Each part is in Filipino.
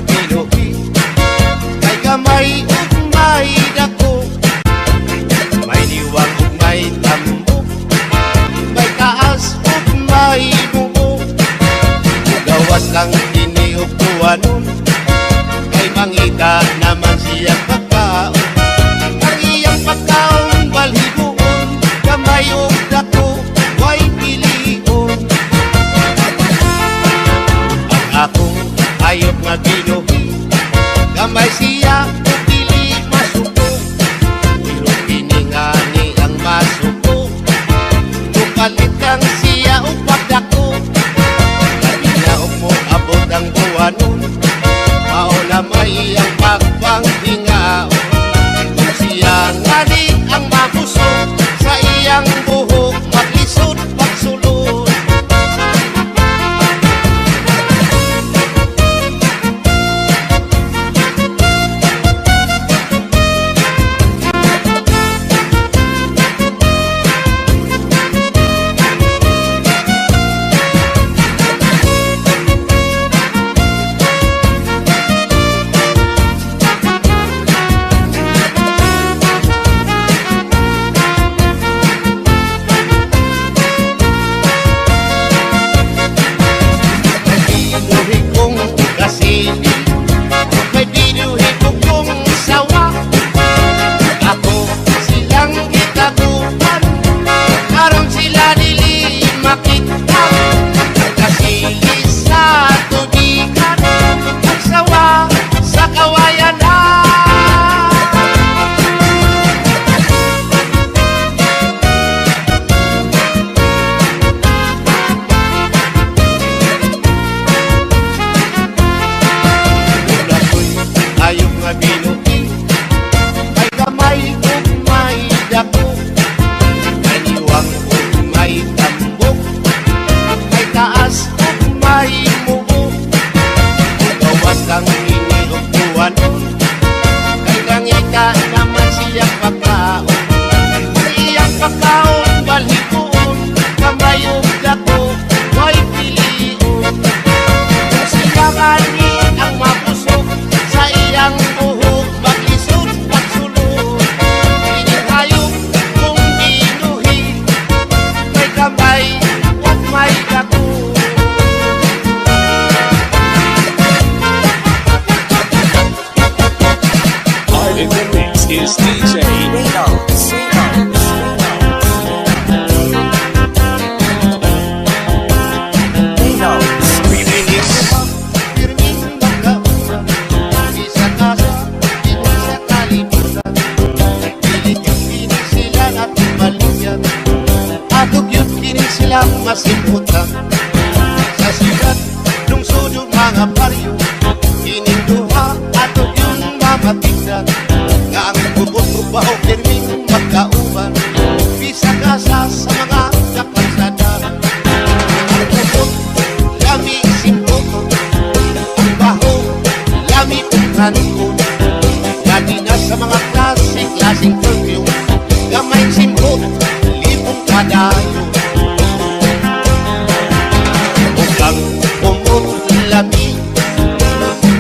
binuhi kay gamay ug may dako, may diwang ug may tambok, may taas ug may bubo. Gawas lang kini ug tuwanon kay mangita naman siya pagkaon. Ang iyang pagkaon balhigoon, gamay ug dako way pilion. Ang akong ayop nga binuhi, gamay siya ug dili masuko, pero piningani ang masuko, tukalit kang siya ug pagdako. Labi na ug mo abot ang buwanon, mao na may ang pagpanghingaon. Kung siya ngani ang mabusog, sa iyang buhok maglisod pagsulod. May binuhi kong sawa, ako silang itaguan, karon sila dili makita. Kasili sa tubigan, magsawa sa kawayan na. Ayok nga binuhi kay gamay ug may dako, may diwang ug may tambok, may taas ug may mubo. Gawas lang kini ug tuwanon kay gangita naman siyang pagkaon. Ang iyang pagkaon balhigoon, gamay ug dako way pilion. Kung siya ngani ang mabusog, sa iyang buhok maglisod pagsulod. Hinihayop kung binuhi may kamay at may dako. In the mix is DJ Reynolds. Pirming magkausan, di sa kasa, di sa kalibutan. Pilit yung kini sila natin baligyan, atog yun kini silang masimutan. Sa sigat, lungsod yung mga baryo, kining duha, atog yun mamatigdan. Nga ang bubot upa o pirming magkauban, di sa kasa sa mga kapansadan. Ang bubot, lami simpot, ang baho, lami pagkanikot. Gati na sa mga klaseng perfume, gamay simpot, lipong kadayo. Bukang umot, lami,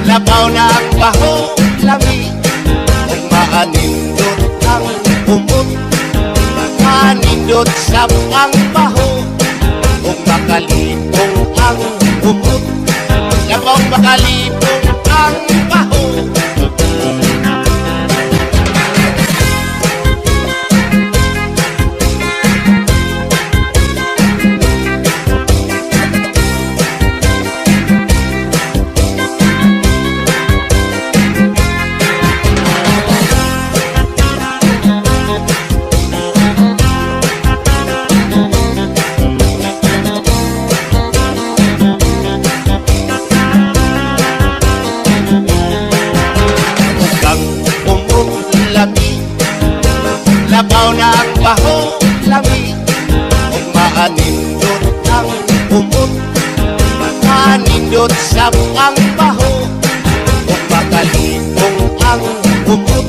labaw na ang baho, lami. Kung maanindot ang umot, maanindot sa ang baho. Kung makalipong ang umot, labaw makalipong ang baho. Labaw na ang baho, lami. Kung maanindot ang umot, maanindot sa ang baho. Kung makalipong ang umot,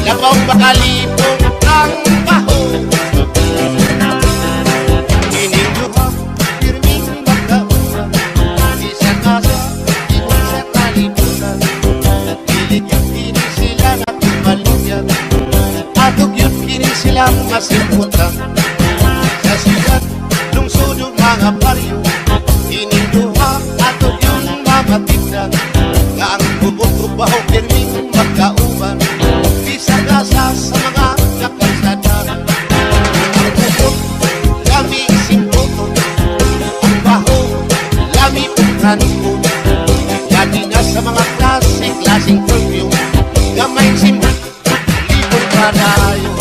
labaw makalipong ang baho. Ininduha, pirming magkausan, di sa kasa, di sa kalibutan. mga baryo, ininduha ato yung mamatigdan, nga ang bubog-ubaho pirming magkauban, bisagasa sa mga kakalsada. Ang bubog, lami simputo, ang baho, lami pagranipon, lagi na sa mga klaseng perfume, gamay simputo, libon kadayo.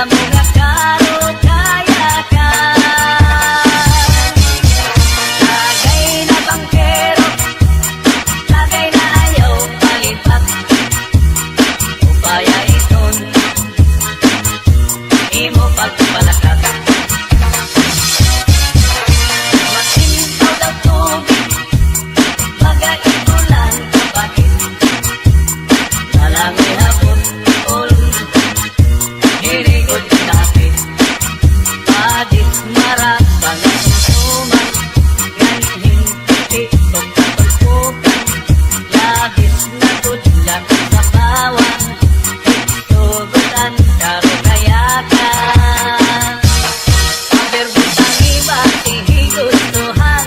mo nga karo kaya ka. Tagay na bangkero, tagay na ayaw palipat. Upaya iton, imo pagpalakat. Masintaw daw tubig, magaitulan kapatid. Nalangoy hapon, hirigod kapit. Padit marat, panasusuman, ganhin piti, pagkapagpukan. Labis na tudlak sa bawang, tugutan, karukayakan. Paberbutang iba, ihigustuhan,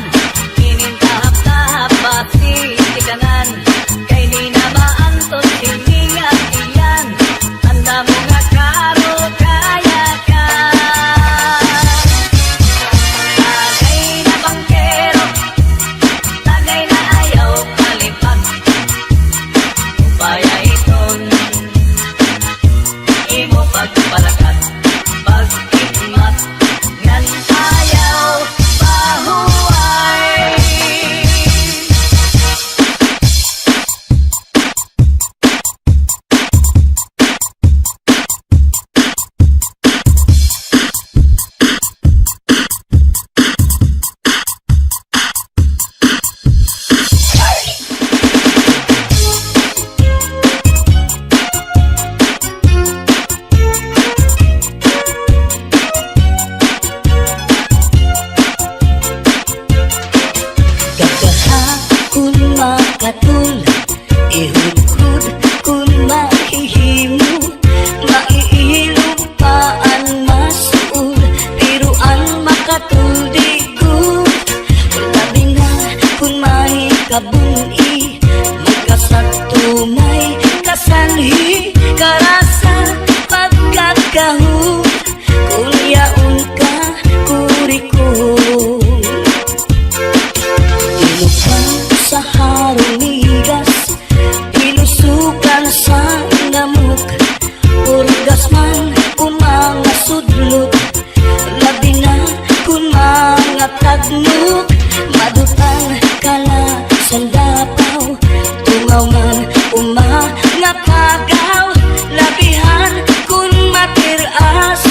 inintahap-tahap, patitikanan. Kay di na maantot, hiningat iyan, anda mo nga karo kaya ka. Tagay na bangkero, tagay na ayaw palipat. Upaya iton, imo pagpalakat. Pag-ikmat, ngan ayaw pahuway. Gagaha kun makatul, ihudhud kun mahihimo, maiilupaan masuul, piruan makatuldigod. Labi na kun mahikabuni, magkasagtumay kasanhi, karasa pagkakahud, kun yaon ka kurikul. Inukan sa harumigas, inusukan sa namuk, urgas man umanga sudlot. Labi na kun mga tagnuk, madutan kala sandapaw, tungaw man umanga pagaw. Labihan kun matiras,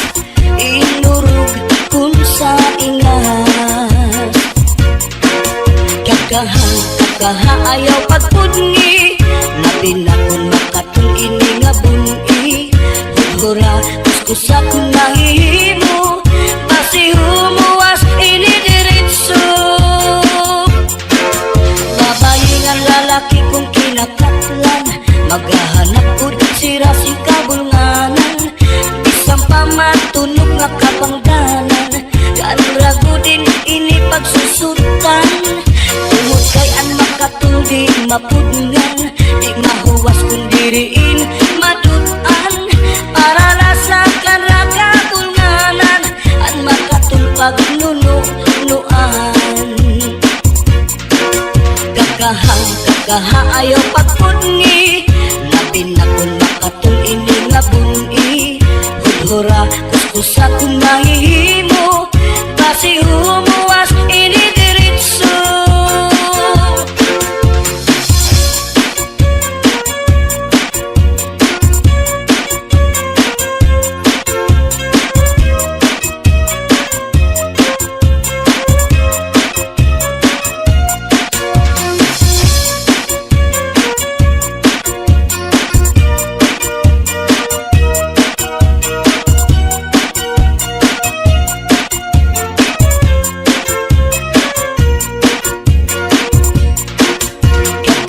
inurug kun sa ingas. Kakaha ayaw pagpudngi, labi na kun makatul ini nga bungi. Hudhura kuskusa kun mahihimo, basi humuwas ini diritso. Babayi nga lalaki kung kinakatlan, maghahanap ud sira si kabulnganan. Bisang pamatunog nga kapangdanan, kanrago din ini pagsusutan. Tungod kay an makatuldi mapudngan, di mahuwas kung diriin madutan. Para lasa kanra kabulnganan, an makatulpag nunuan. Kakaha ayaw pagpudngi, labi na kun makatul ini nga bungi. Hudhura kuskusa kun mahihimo, basi humuwas ini diritso.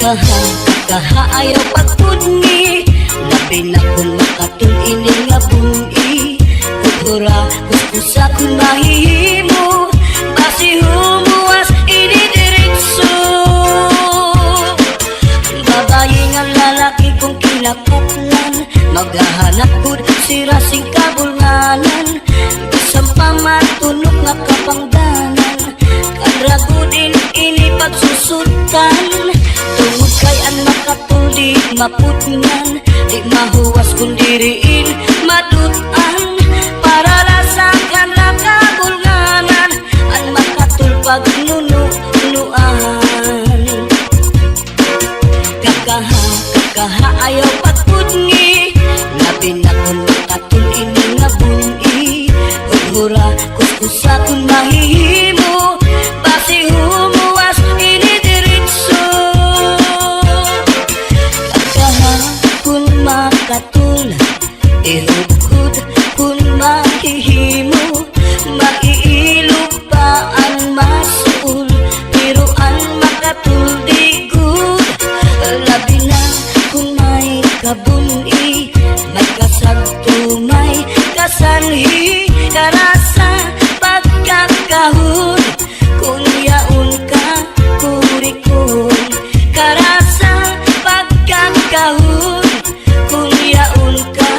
Kakaha ayaw pagpudngi, labi na kun makatul ini nga bungi. Hudhura kuskusa kun mahihimo, basi humuwas ini diritso. Babayi nga lalaki kung kinakatlan, maghahanap pud sira sing kabulnganan. Bisang pamatunog nga kapangdanan, kanrago din ini pagsusutan. Tungod kay an makatuldi mapudngan, di mahuwas kung diriin madutan. usa kun mahihimo basi humuwas ini diritso kagahapon makatul ihugod kun mahihimo maiilog pa ang masul pero ang makatul di good labi na kung may kabuni may kasagto may kasanhi karasa pagkakahon kung yaon ka kurikon karasa pagkakahon kung yaon ka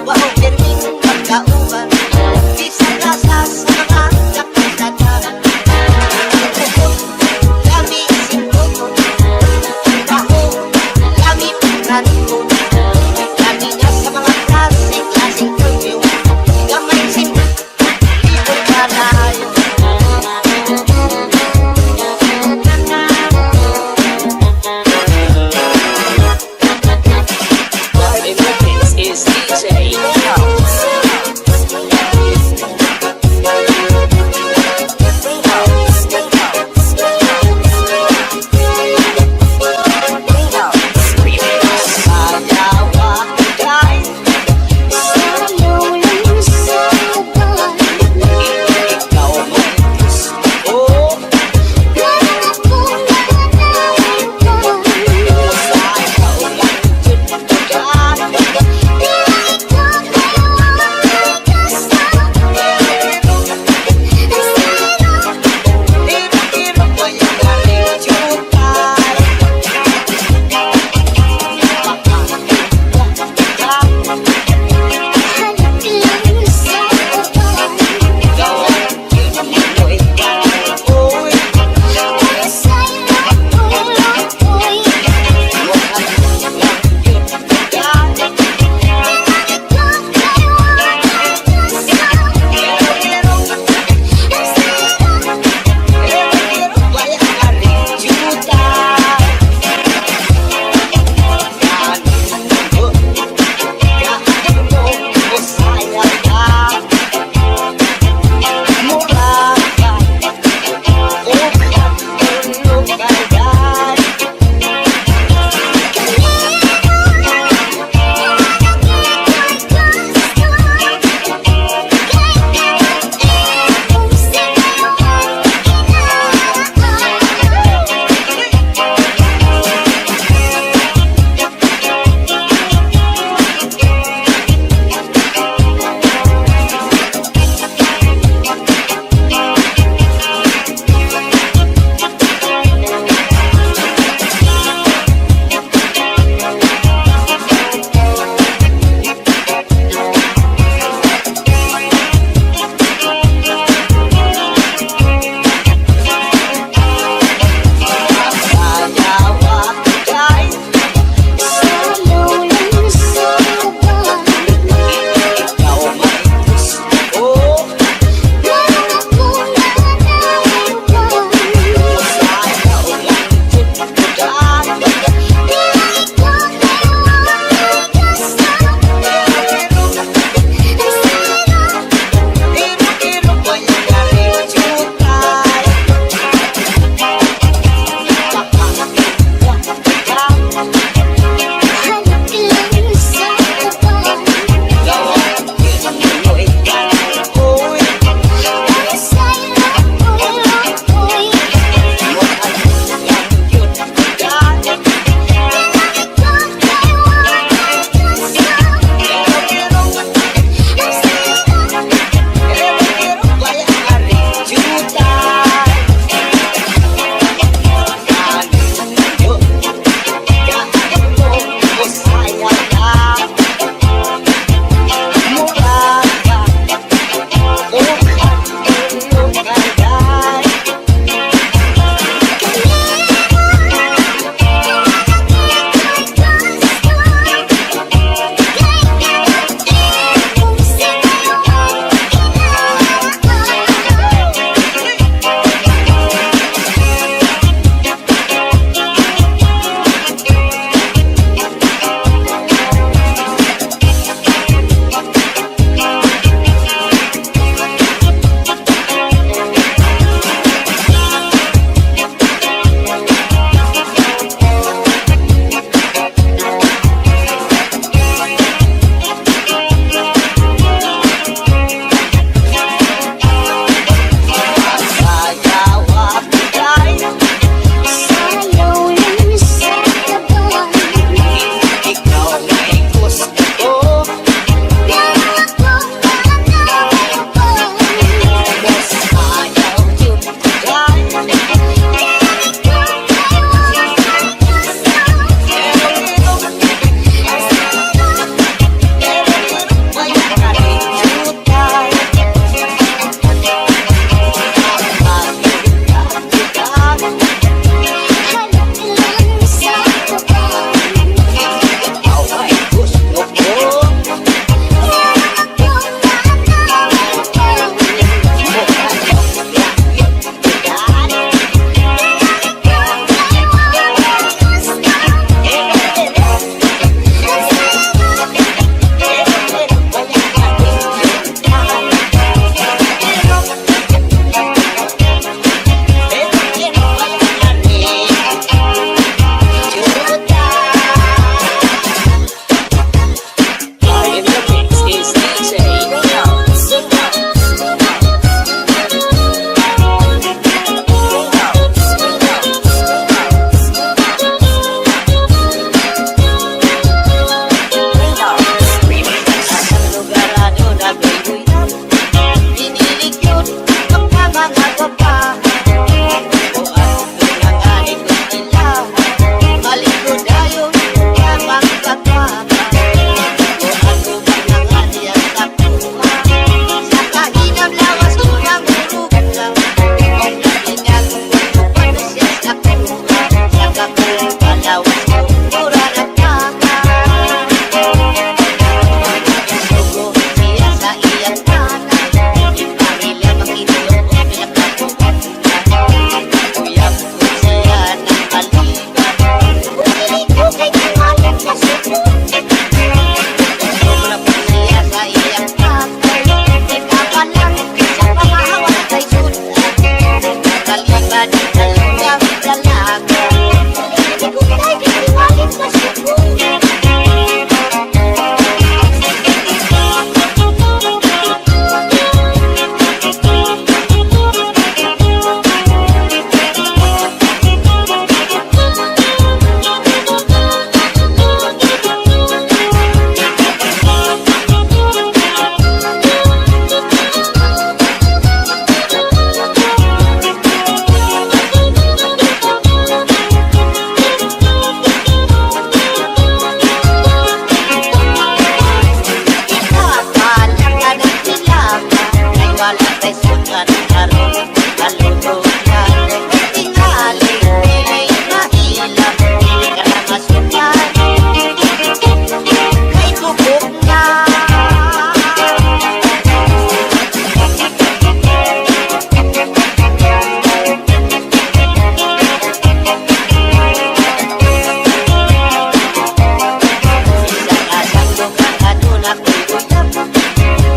Wow, permis pagkauban Isang lasa sa mga kapitatan Tukod, lami sintukod Baho, lami pagkanikod Lami niya sa mga klaseng perfume Gamay sintukod, ibon kalayo Live in the mix is DJ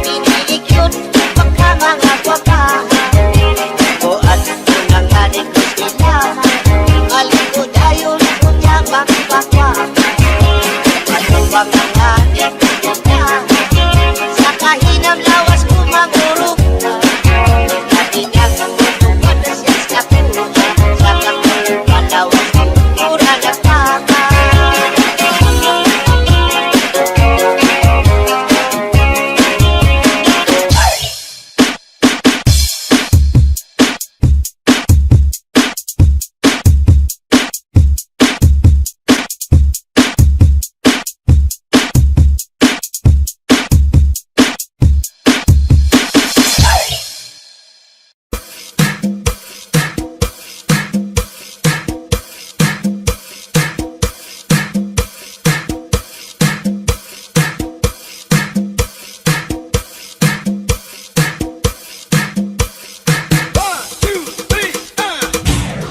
pinilig yun pagka mga kwapahan. O at unang hanin ko sila, maligo dayon kunya magpakwakan. Ano bang ang hanin ko niya, sa kahinam lawas kumangurog na. Dati niyang kutukan na siya sa kuha, sa kakutukan lawas kumura na paka.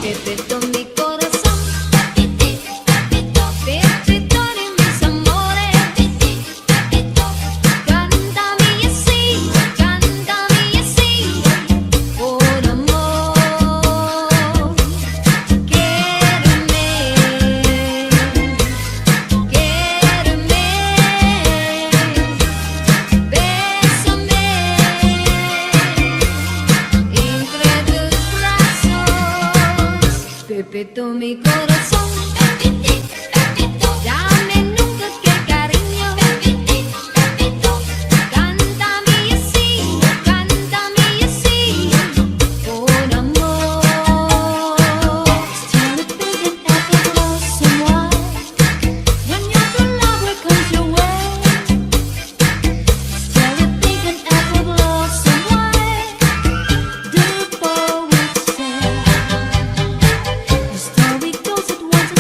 Pepito mi corazón, Pepito de mis amores, cántame así, por amor. Quédame, bésame entre tus brazos. Pepito mi corazón, dame nunca que cariño. Cántame así, por amor. Still thinking that it was someone when your true love will come your way. Still thinking that it was someone the poet said. The story goes it once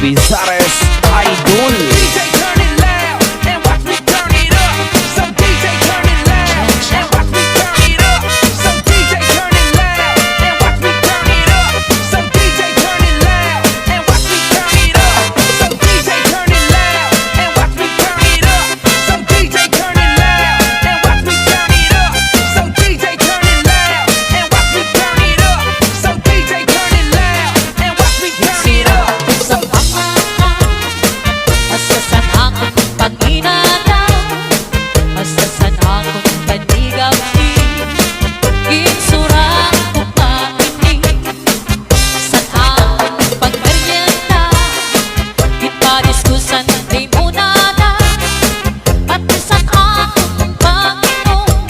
Bizares Idol. DJ turn it loud and watch me turn it up. Some DJ turn it loud and watch me turn it up. Some DJ turn it loud and watch me turn it up. Some DJ turn it loud and watch me turn it up. Some DJ turn it loud and watch me turn it up. Some DJ turn it loud and watch me turn it up. Some DJ turn it loud and watch me turn it up. Some DJ turn it loud and watch me turn it up. Sa pangaka, masasan akong pag-inada, masasan akong panigaw di, ginsura ko mainig, san akong pagmerienda, gipadiskusan di munada, pati san akong Panginoon,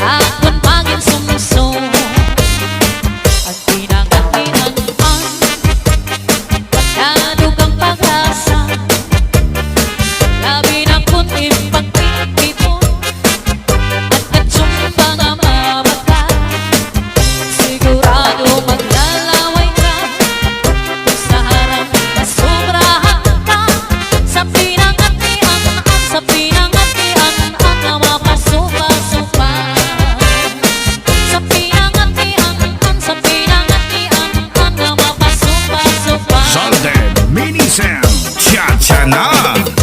akong maging sumsum, ang pinangatinan nadugang pag-asa, labi na puting pagpipito, at katsumpa nga mabata, sigurado maglalaway ka, kung sa harap masubrahan ka, sa pinangatian na mapasupa-supa, sa pinangatian na mapasupa-supa. Salden Mini Sam Cha-Cha na.